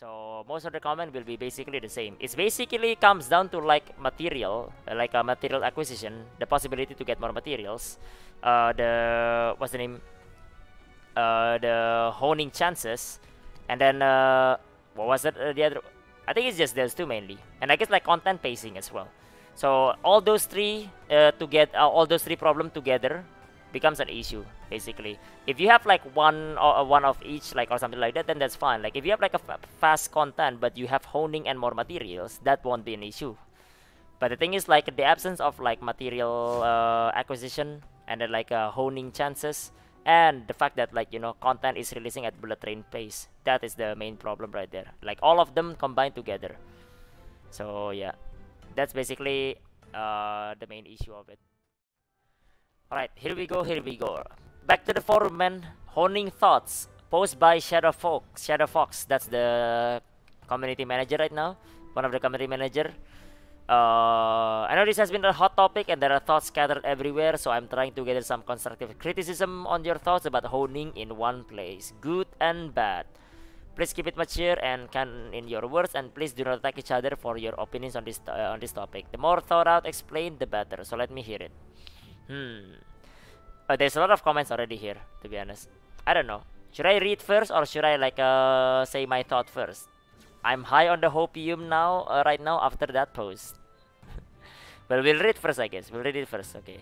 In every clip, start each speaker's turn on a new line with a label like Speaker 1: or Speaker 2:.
Speaker 1: So most of the comment will be basically the same. It's basically comes down to like material, like a material acquisition, the possibility to get more materials, the what's the name, the honing chances, and then what was it? The other, I think it's just those two mainly, and I guess like content pacing as well. So all those three to get all those three problems together becomes an issue basically. If you have like one of each, like or something like that, then that's fine. Like if you have like a fast content but you have honing and more materials, that won't be an issue. But the thing is like the absence of like material acquisition and then like honing chances, and the fact that like content is releasing at bullet train pace, that is the main problem right there. Like all of them combined together. So yeah, that's basically the main issue of it. Alright, here we go, here we go. Back to the forum, man. Honing thoughts. Post by Shadow Fox. Shadow Fox, that's the community manager right now. One of the community manager. I know this has been a hot topic and there are thoughts scattered everywhere, so I'm trying to gather some constructive criticism on your thoughts about honing in one place, good and bad. Please keep it mature and can in your words, and please do not attack each other for your opinions on this topic. The more thought out explained, the better. So let me hear it. There's a lot of comments already here, to be honest. I don't know. Should I read first or should I like say my thought first? I'm high on the hopium now, right now after that post. But we'll read first, I guess. We'll read it first, okay.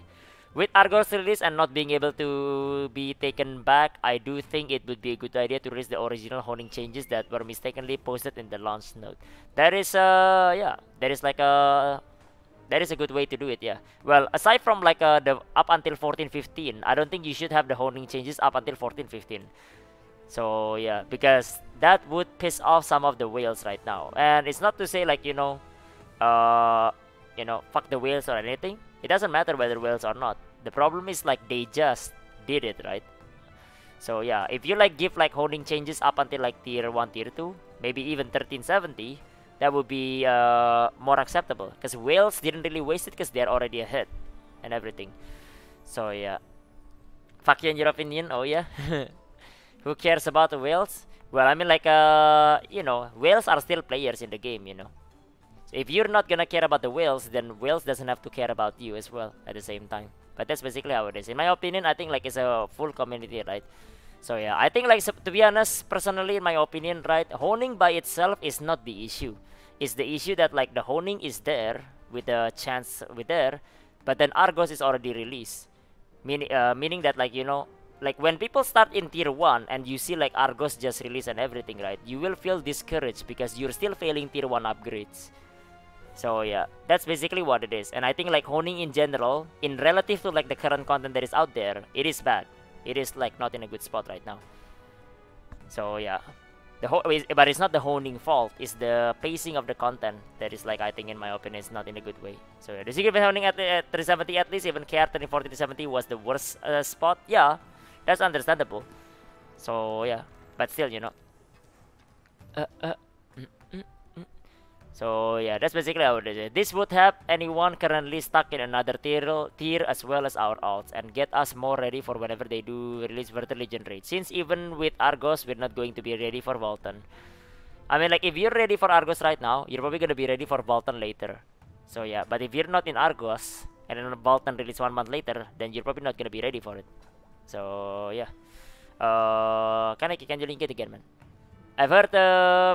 Speaker 1: With Argos release and not being able to be taken back, I do think it would be a good idea to release the original honing changes that were mistakenly posted in the launch note. That is, yeah, that is like a... That is a good way to do it, yeah. Well, aside from like the up until 14.15, I don't think you should have the honing changes up until 14.15. So yeah, because that would piss off some of the whales right now. And it's not to say like fuck the whales or anything. It doesn't matter whether whales or not. The problem is like they just did it, right? So yeah, if you like give like honing changes up until like tier 1, tier 2, maybe even 1370, that would be more acceptable, because whales didn't really waste it because they're already ahead and everything. So yeah, fuck you in your opinion. Oh yeah. Who cares about the whales? Well, I mean like whales are still players in the game, So if you're not gonna care about the whales, then whales doesn't have to care about you as well at the same time. But that's basically how it is. In my opinion, I think like it's a full community, right? So yeah, I think like to be honest, personally, in my opinion, right, honing by itself is not the issue. It's the issue that like the honing is there with the chance there, but then Argos is already released. Meaning that like like when people start in tier 1 and you see like Argos just released and everything, right, you will feel discouraged because you're still failing tier 1 upgrades. So yeah, that's basically what it is. And I think like honing in general, in relative to like the current content that is out there, it is bad. It is like not in a good spot right now. So yeah, but it's not the honing fault. It's the pacing of the content that is like, I think in my opinion, is not in a good way. So yeah, the secret honing at 370 at least, even KR 3040 370 was the worst spot. Yeah, that's understandable. So yeah, but still, So yeah, that's basically how it is. This would help anyone currently stuck in another tier as well as our alts, and get us more ready for whenever they do release vertically generate. Since even with Argos, we're not going to be ready for Vulcan. I mean, like if you're ready for Argos right now, you're probably gonna be ready for Vulcan later. So yeah, but if you're not in Argos and then Vulcan release 1 month later, then you're probably not gonna be ready for it. So yeah, can you link it again, man? I've heard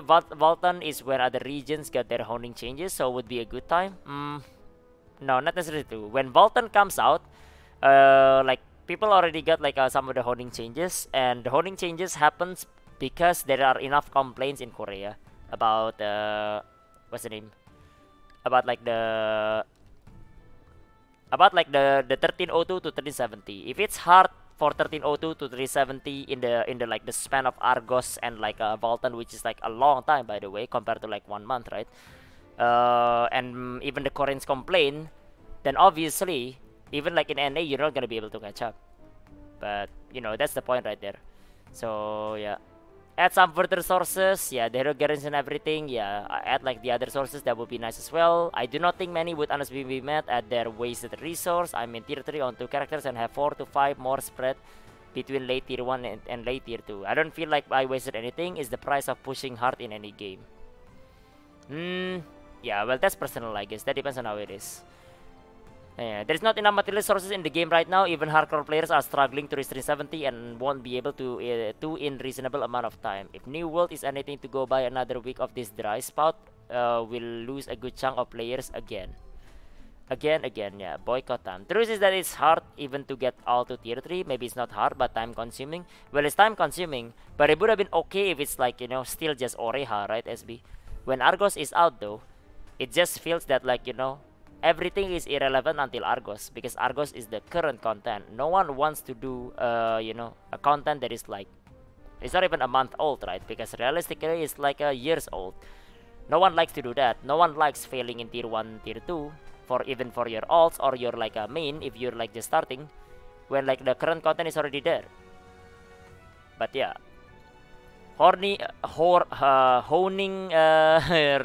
Speaker 1: Vulcan is where other regions get their honing changes, so would be a good time. No, not necessarily too. When Vulcan comes out, like people already got like some of the honing changes, and the honing changes happens because there are enough complaints in Korea about what's the name? About like the 1302 to 1370. If it's hard for 1302 to 370 in the like the span of Argos and like Vulcan, which is like a long time by the way compared to like 1 month, right? And even the Koreans complain, then obviously even like in NA you're not gonna be able to catch up. But that's the point right there. So yeah, add some further sources. Yeah, the hero guarantee and everything. Yeah, add like the other sources, that would be nice as well. I do not think many would honestly be mad at their wasted resource. I'm in tier 3 on 2 characters and have 4 to 5 more spread between late tier 1 and late tier 2. I don't feel like I wasted anything. It's the price of pushing hard in any game. Yeah, well, that's personal, I guess. That depends on how it is. Yeah, there's not enough material sources in the game right now. Even hardcore players are struggling to reach 370 and won't be able to in reasonable amount of time. If New World is anything to go by, another week of this dry spout will lose a good chunk of players again. Again, yeah, boycott time. Truth is that it's hard even to get all to tier 3. Maybe it's not hard, but time consuming. Well, it's time consuming, but it would have been okay if it's like, you know, still just Oreha, right, SB? When Argos is out though, it just feels that like, you know, everything is irrelevant until Argos, because Argos is the current content. No one wants to do, you know, a content that is like, it's not even a month old, right? Because realistically, it's like a years old. No one likes to do that. No one likes failing in tier 1, tier 2, for even for your alts or your like a main if you're like just starting, when like the current content is already there. But yeah, honing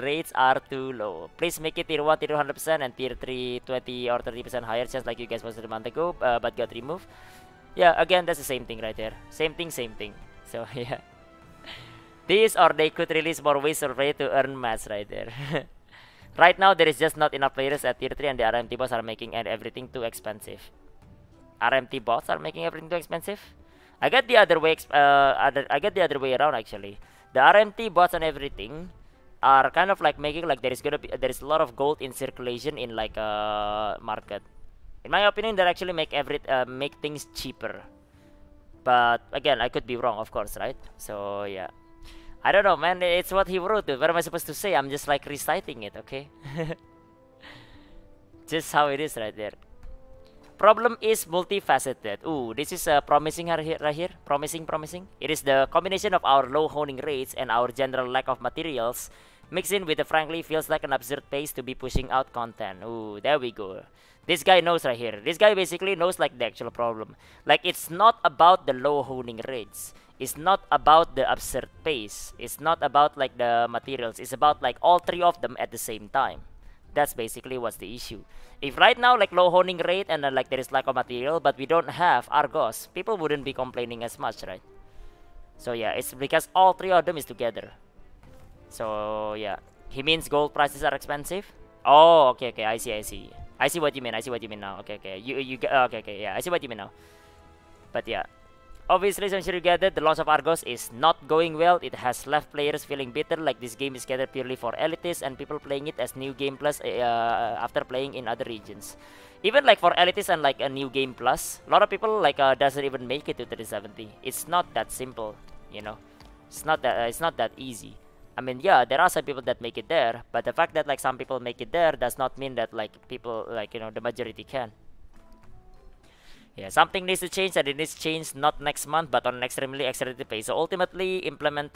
Speaker 1: rates are too low. Please make it tier 1, tier 100%, and tier 3 20 or 30% higher chance like you guys posted a month ago, but got removed. Yeah, again, that's the same thing right there. Same thing. So yeah, this, or they could release more ways or way to earn mats right there. Right now, there is just not enough players at tier 3, and the RMT bots are making everything too expensive. RMT bots are making everything too expensive? I get the other way. I get the other way around actually. The RMT bots and everything are kind of like making like there is a lot of gold in circulation in like a market. In my opinion, that actually make things cheaper. But again, I could be wrong, of course, right? So yeah, I don't know, man. It's what he wrote. What am I supposed to say? I'm just like reciting it, okay? Just how it is right there. Problem is multifaceted. Ooh, this is promising right here. Promising. It is the combination of our low honing rates and our general lack of materials, mixed in with the frankly feels like an absurd pace to be pushing out content. Ooh, there we go. This guy knows right here. This guy basically knows like the actual problem. Like, it's not about the low honing rates. It's not about the absurd pace. It's not about like the materials. It's about like all three of them at the same time. That's basically what's the issue. If right now like low honing rate and like there is lack of material, but we don't have Argos, people wouldn't be complaining as much, right? So yeah, it's because all three of them is together. So yeah, he means gold prices are expensive. Oh, okay, I see what you mean. Now. Okay, okay, yeah, I see what you mean now. But yeah, obviously, since you get it, the launch of Argos is not going well. It has left players feeling bitter, like this game is catered purely for elitists and people playing it as new game plus after playing in other regions. Even like for elitists and like a new game plus, a lot of people like doesn't even make it to 370. It's not that simple, you know. It's not that easy. I mean, yeah, there are some people that make it there, but the fact that like some people make it there does not mean that like people like, you know, the majority can. Yeah, something needs to change, and it needs to change not next month, but on an extremely accelerated pace. So ultimately, implement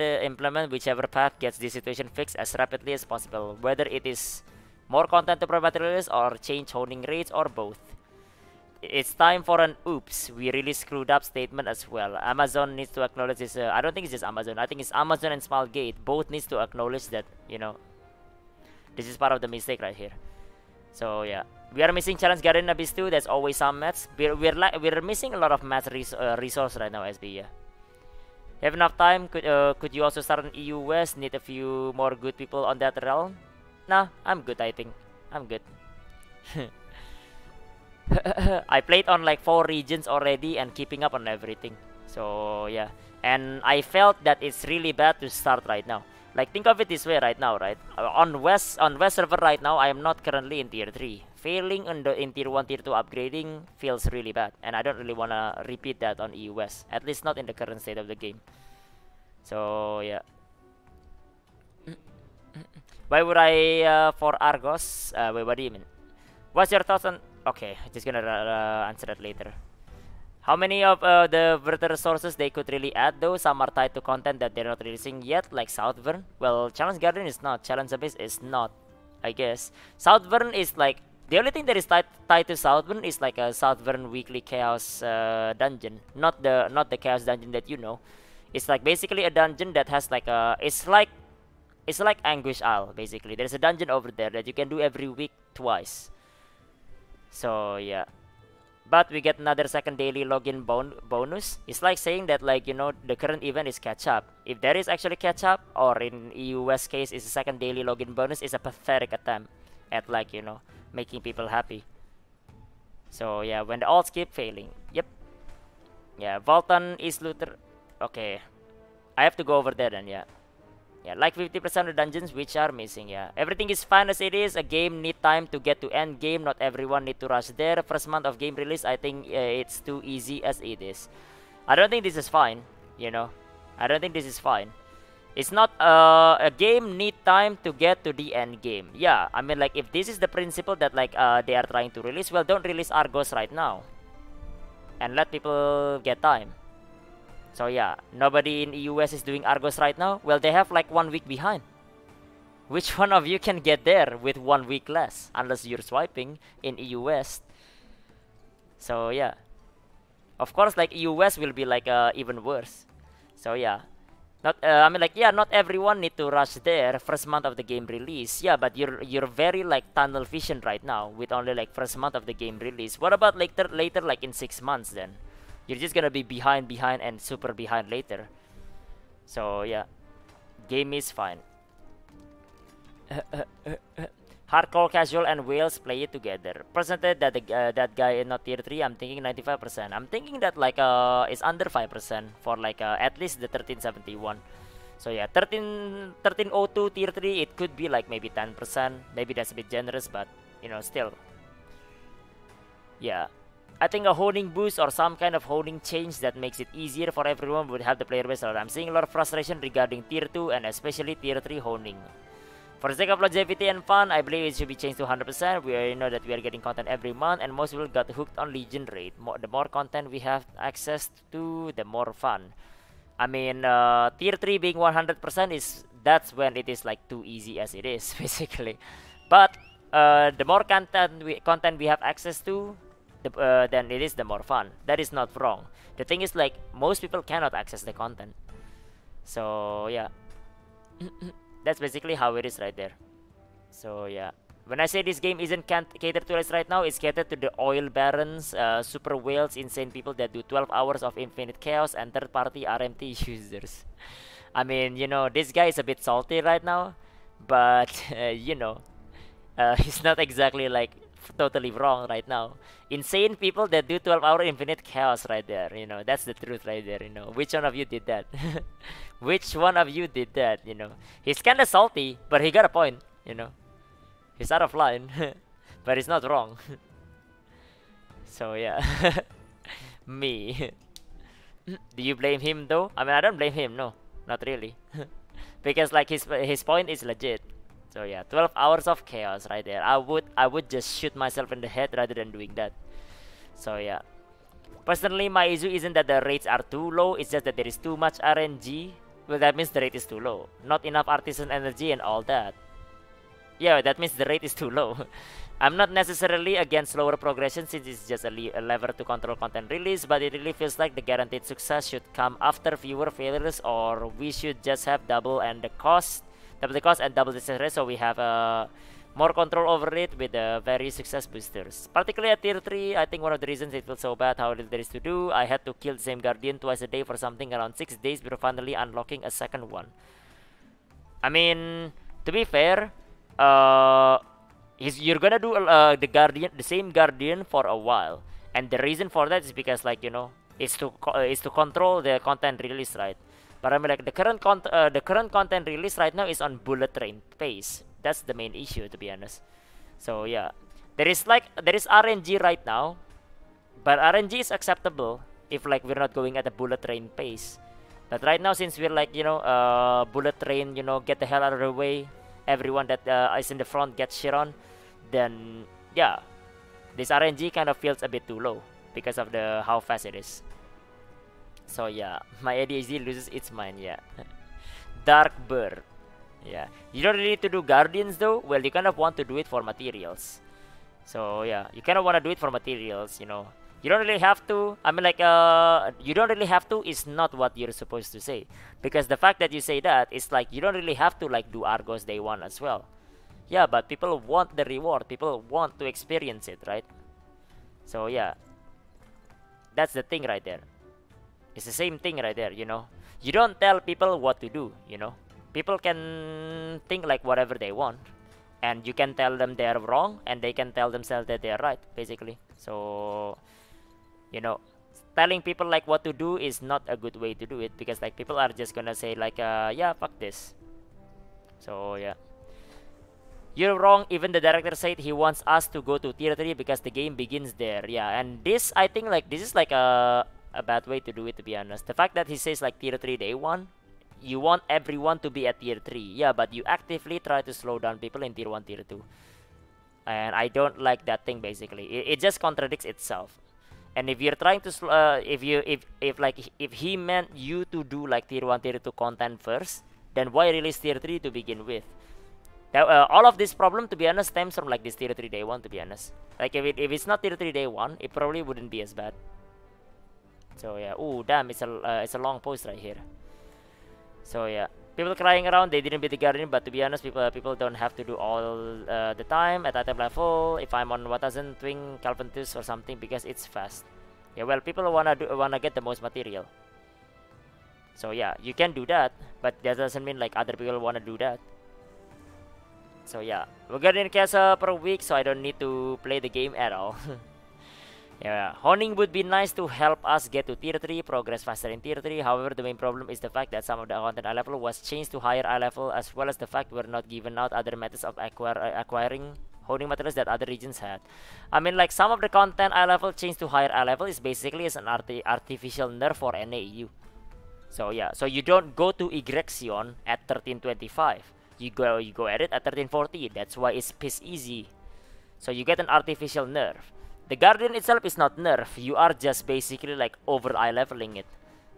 Speaker 1: whichever path gets this situation fixed as rapidly as possible, whether it is more content to provide materials or change honing rates or both. It's time for an oops, we really screwed up statement as well. Amazon needs to acknowledge this. I don't think it's just Amazon. I think it's Amazon and Smilegate. Both needs to acknowledge that, you know, this is part of the mistake right here. So yeah, we are missing Challenge Guardian Abyss 2. There's always some mats. We're missing a lot of mats resource right now, SB. Yeah. Have enough time? Could you also start an EU West? Need a few more good people on that realm? Nah, I'm good. I think I'm good. I played on like 4 regions already and keeping up on everything. So yeah, and I felt that it's really bad to start right now. Like, think of it this way right now, right? On West server right now, I am not currently in tier 3. Failing in tier 1, tier 2 upgrading feels really bad, and I don't really wanna repeat that on EU West, at least not in the current state of the game. So yeah. Why would I for Argos? Wait, what do you mean? What's your thoughts on? Okay, just gonna answer that later. How many of the verter sources they could really add though? Some are tied to content that they're not releasing yet, like Southburn. Well, Challenge Guardian is not. Challenge Abyss is not, I guess. Southburn is like, the only thing that is tied to Southburn is like a Southburn weekly chaos dungeon. Not the chaos dungeon that you know. It's like basically a dungeon that has like a, it's like Anguish Isle basically. There's a dungeon over there that you can do every week twice. So yeah. but we get another second daily login bonus. It's like saying that, like, you know, the current event is catch up. If there is actually catch up, or in EUS case is a second daily login bonus, is a pathetic attempt at, like, you know, making people happy. So yeah, when the alts keep failing. Yep. Yeah, Volton is Luther. Okay, I have to go over there then. Yeah. Yeah, like 50% of dungeons which are missing. Yeah, everything is fine as it is. A game need time to get to end game. Not everyone need to rush there. First month of game release, I think it's too easy as it is. I don't think this is fine. You know, I don't think this is fine. It's not a game need time to get to the end game. Yeah, I mean, like, if this is the principle that, like, they are trying to release, well, don't release Argos right now and let people get time. So yeah, nobody in EUS is doing Argos right now. Well, they have like 1 week behind. Which one of you can get there with 1 week less? Unless you're swiping in EUS. So yeah, of course, like, EUS will be like even worse. So yeah, not I mean, like, yeah, not everyone need to rush there first month of the game release. Yeah, but you're very, like, tunnel vision right now with only, like, first month of the game release. What about later like in 6 months then? You're just gonna be behind, and super behind later. So yeah, game is fine. Hardcore, casual, and whales play it together. Percentage that that guy is not tier 3. I'm thinking 95%. I'm thinking that, like, it's under 5% for, like, at least the 1371. So yeah, 1302 tier 3. It could be like maybe 10%. Maybe that's a bit generous, but you know, still. Yeah. I think a honing boost or some kind of honing change that makes it easier for everyone would help the player base a lot. I'm seeing a lot of frustration regarding tier 2 and especially tier 3 honing. For the sake of longevity and fun, I believe it should be changed to 100%. We already know that we are getting content every month and most people got hooked on Legion raid. The more content we have access to, the more fun. I mean, tier 3 being 100% that's when it is, like, too easy as it is, basically. But the more content we have access to, then it is the more fun. That is not wrong. The thing is, like, most people cannot access the content. So yeah, that's basically how it is right there. So yeah, when I say this game isn't catered to us right now, it's catered to the oil barons, super whales, insane people that do 12 hours of infinite chaos, and third-party RMT users. I mean, you know, this guy is a bit salty right now, but you know, he's not exactly, like, totally wrong right now. Insane people that do 12-hour infinite chaos right there, you know, that's the truth right there, you know. Which one of you did that? Which one of you did that, you know? He's kinda salty, but he got a point, you know. He's out of line, but he's not wrong. So yeah. Me. Do you blame him though? I mean, I don't blame him, no. Not really. Because, like, his point is legit. So yeah, 12 hours of chaos right there. I would just shoot myself in the head rather than doing that. So yeah. Personally, my issue isn't that the rates are too low, it's just that there is too much RNG. Well, that means the rate is too low. Not enough artisan energy and all that. Yeah, that means the rate is too low. I'm not necessarily against slower progression since it's just a lever to control content release, but it really feels like the guaranteed success should come after fewer failures, or we should just have double the cost and double the success, so we have more control over it with the various success boosters. Particularly at tier 3, I think one of the reasons it feels so bad how little there is to do. I had to kill the same guardian twice a day for something around 6 days before finally unlocking a second one. I mean, to be fair, you're gonna do the same guardian for a while, and the reason for that is because, like, you know, is to control the content release, right? But I mean, like, the current content release right now is on bullet train pace. That's the main issue, to be honest. So yeah, there is RNG right now, but RNG is acceptable if, like, we're not going at a bullet train pace. But right now, since we're, like, you know, bullet train, you know, get the hell out of the way, everyone that is in the front gets shit on, then yeah, this RNG kind of feels a bit too low because of how fast it is. So yeah, my ADHD loses its mind. Yeah. Dark Bird. Yeah, you don't really need to do guardians though. Well, you kind of want to do it for materials. So yeah, you kind of want to do it for materials, you know. You don't really have to. I mean, like, you don't really have to is not what you're supposed to say, because the fact that you say that is like you don't really have to, like, do Argos day 1 as well. Yeah, but people want the reward. People want to experience it, right? So yeah, That's the thing right there. It's the same thing right there, you know. You don't tell people what to do, you know. People can think like whatever they want, and you can tell them they're wrong, and they can tell themselves that they're right, basically. So, you know, telling people like what to do is not a good way to do it, because like people are just gonna say like, yeah, fuck this. So yeah. You're wrong, even the director said he wants us to go to tier 3 because the game begins there. Yeah, and this, I think like, this is like a bad way to do it, to be honest. The fact that he says like tier 3 day 1, you want everyone to be at tier 3. Yeah, but you actively try to slow down people in tier 1, tier 2. And I don't like that thing, basically. It just contradicts itself. And if you're trying to, if he meant you to do like tier 1, tier 2 content first, then why release tier 3 to begin with? All of this problem, to be honest, stems from like this tier 3 day 1, to be honest. Like if it's not tier 3 day 1, it probably wouldn't be as bad. So yeah, ooh, damn, it's a long post right here. So yeah, people crying around, they didn't beat the Guardian, but to be honest, people don't have to do all the time at item level. If I'm on 1000 Twin Calventus or something, because it's fast. Yeah, well, people wanna get the most material. So yeah, you can do that, but that doesn't mean like other people wanna do that. So yeah, we're getting Casa per week, so I don't need to play the game at all. Yeah, honing would be nice to help us get to tier 3, progress faster in tier 3. However, the main problem is the fact that some of the content eye level was changed to higher eye level, as well as the fact we're not given out other methods of acquiring honing materials that other regions had. I mean, like, some of the content eye level changed to higher eye level is basically as an artificial nerf for NAEU. So yeah, so you don't go to Egrexion at 1325. You go at it at 1340. That's why it's piss easy. So you get an artificial nerf. The Guardian itself is not nerf. You are just basically like over eye leveling it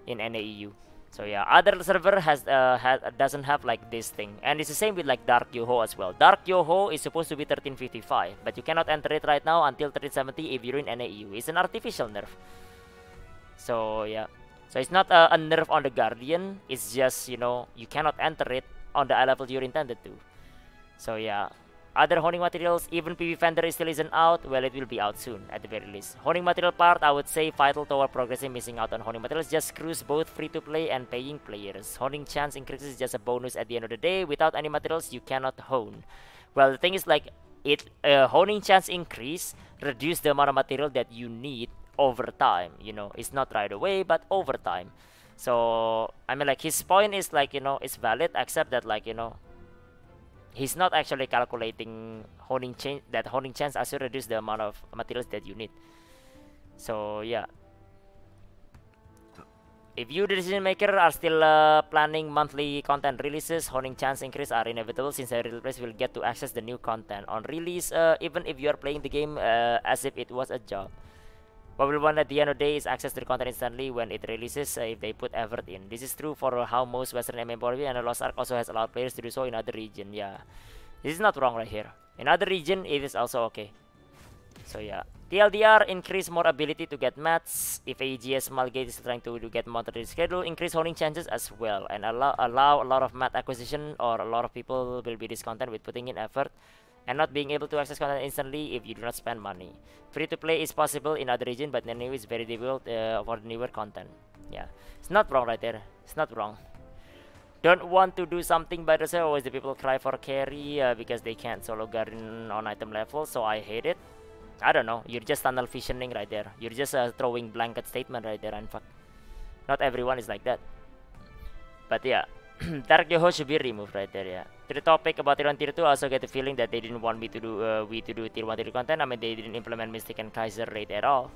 Speaker 1: in NAEU. So yeah, other server doesn't have like this thing, and it's the same with like Dark Yoho as well. Dark Yoho is supposed to be 1355, but you cannot enter it right now until 1370 if you're in NAEU. It's an artificial nerf. So yeah, so it's not a nerf on the Guardian. It's just, you know, you cannot enter it on the eye level you're intended to. So yeah, other honing materials, even PV Fender still isn't out. Well, it will be out soon at the very least. Honing material part, I would say vital toward progressing. Missing out on honing materials just screws both free to play and paying players. Honing chance increases just a bonus at the end of the day. Without any materials, you cannot hone. Well, the thing is like, honing chance increase reduce the amount of material that you need over time. You know, it's not right away, but over time. So I mean, like, his point is like, you know, it's valid, except that like, you know, he's not actually calculating honing chance also reduce the amount of materials that you need. So yeah, if you, the decision maker, are still planning monthly content releases, honing chance increase are inevitable, since every players will get to access the new content on release, even if you are playing the game as if it was a job. What we want at the end of the day is access to the content instantly when it releases, if they put effort in. This is true for how most Western MMORPG, and Lost Ark also has allowed players to do so in other region. Yeah, this is not wrong right here. In other region, it is also okay. So yeah, TLDR, increase more ability to get mats. If AGS Malgate is trying to get monthly schedule, increase honing chances as well, and allow a lot of mat acquisition, or a lot of people will be discontent with putting in effort and not being able to access content instantly if you do not spend money. Free to play is possible in other region, but anyway, it's very difficult for newer content. Yeah, it's not wrong right there. It's not wrong. Don't want to do something by yourself. Always the people cry for carry because they can't solo Guardian on item level, so I hate it. I don't know. You're just tunnel visioning right there. You're just throwing blanket statement right there, and fuck. Not everyone is like that. But yeah. Dark Yoho should be removed right there, yeah. To the topic about tier 1, tier 2, I also get the feeling that they didn't want me to do tier 1, tier 2 content. I mean, they didn't implement Mystic and Kaiser raid at all.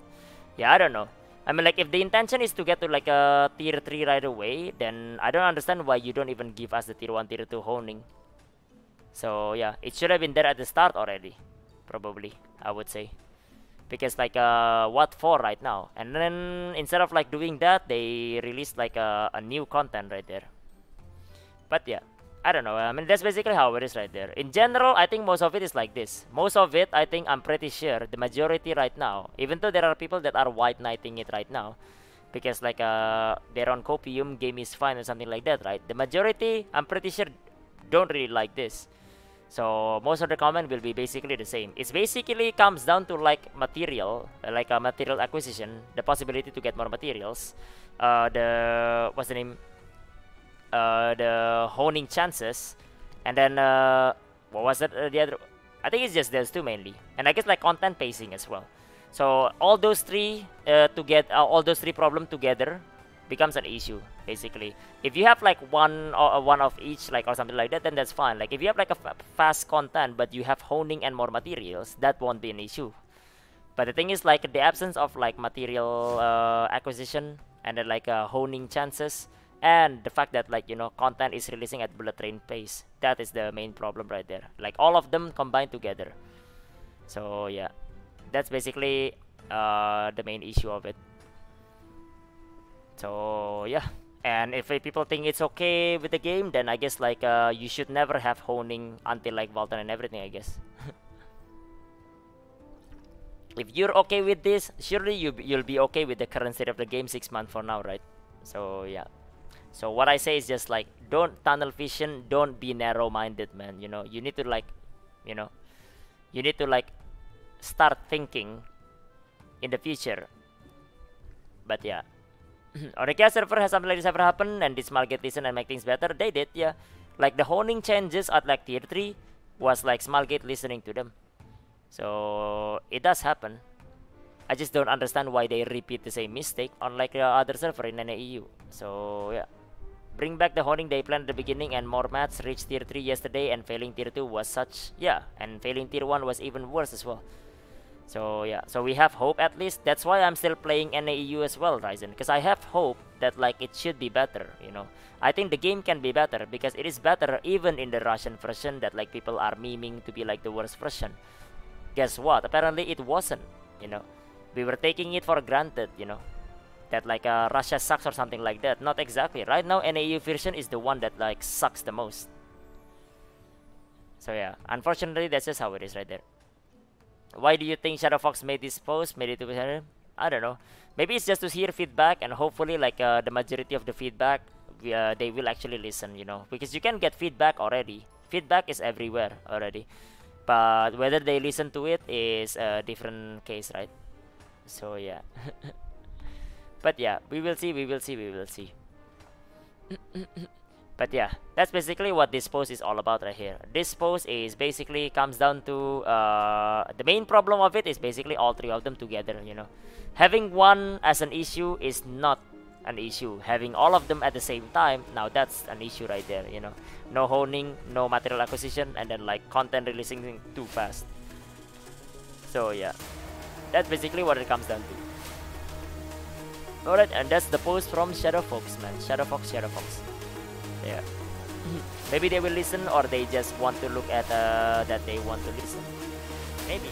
Speaker 1: Yeah, I don't know. I mean, like, if the intention is to get to like a tier 3 right away, then I don't understand why you don't even give us the tier 1, tier 2 honing. So yeah, it should have been there at the start already, probably, I would say. Because like, what for right now? And then instead of like doing that, they released like a new content right there. But yeah, I don't know. I mean, that's basically how it is right there. In general, I think most of it is like this. Most of it, I think, I'm pretty sure, the majority right now, even though there are people that are white knighting it right now, because like they're on copium, game is fine or something like that, right? The majority, I'm pretty sure, don't really like this. So most of the comment will be basically the same. It's basically comes down to like material, like a material acquisition, the possibility to get more materials, the what's the name, the honing chances, and then what was it? The other, I think it's just those two mainly, and I guess like content pacing as well. So all those three to get all those three problem together becomes an issue basically. If you have like one or one of each, like or something like that, then that's fine. Like if you have like a fast content but you have honing and more materials, that won't be an issue. But the thing is like the absence of like material acquisition and then like honing chances, and the fact that like content is releasing at bullet train pace, that is the main problem right there. Like all of them combined together. So yeah, that's basically the main issue of it. So yeah, and if people think it's okay with the game, then I guess like you should never have honing until like Valtan and everything, I guess. If you're okay with this, surely you'll be okay with the current state of the game 6 months from now, right? So yeah. So what I say is just like, don't tunnel vision, don't be narrow-minded, man. You need to like, you need to like start thinking in the future. But yeah. On the cast server, has something like this ever happened and did Small get listen and make things better? They did, yeah. Like the honing changes at like tier 3 was like Smallgate listening to them. So it does happen. I just don't understand why they repeat the same mistake on like the other server in NAEU. So yeah. Bring back the honing they planned at the beginning and more mats reached tier 3 yesterday, and failing tier 2 was such, yeah, and failing tier 1 was even worse as well. So yeah, so we have hope at least. That's why I'm still playing NAEU as well, Ryzen, because I have hope that like it should be better, I think the game can be better because it is better even in the Russian version that like people are memeing to be like the worst version. Guess what? Apparently it wasn't, We were taking it for granted, that like Russia sucks or something like that. Not exactly. Right now NAEU version is the one that like sucks the most. So yeah, unfortunately that's just how it is right there. Why do you think Shadow Fox made this post? Made it to I don't know. Maybe it's just to hear feedback, and hopefully like the majority of the feedback they will actually listen, because you can get feedback already. Feedback is everywhere already. But whether they listen to it is a different case, right? So yeah. But yeah, we will see. But yeah, that's basically what this post is all about right here. This post is basically comes down to the main problem of it is basically all three of them together, Having one as an issue is not an issue. Having all of them at the same time, now that's an issue right there, No honing, no material acquisition, and then like content releasing too fast. So yeah, that's basically what it comes down to. Alright, and that's the post from Shadow Fox, man. Shadow Fox. Yeah. Maybe they will listen, or they just want to look at that they want to listen. Maybe.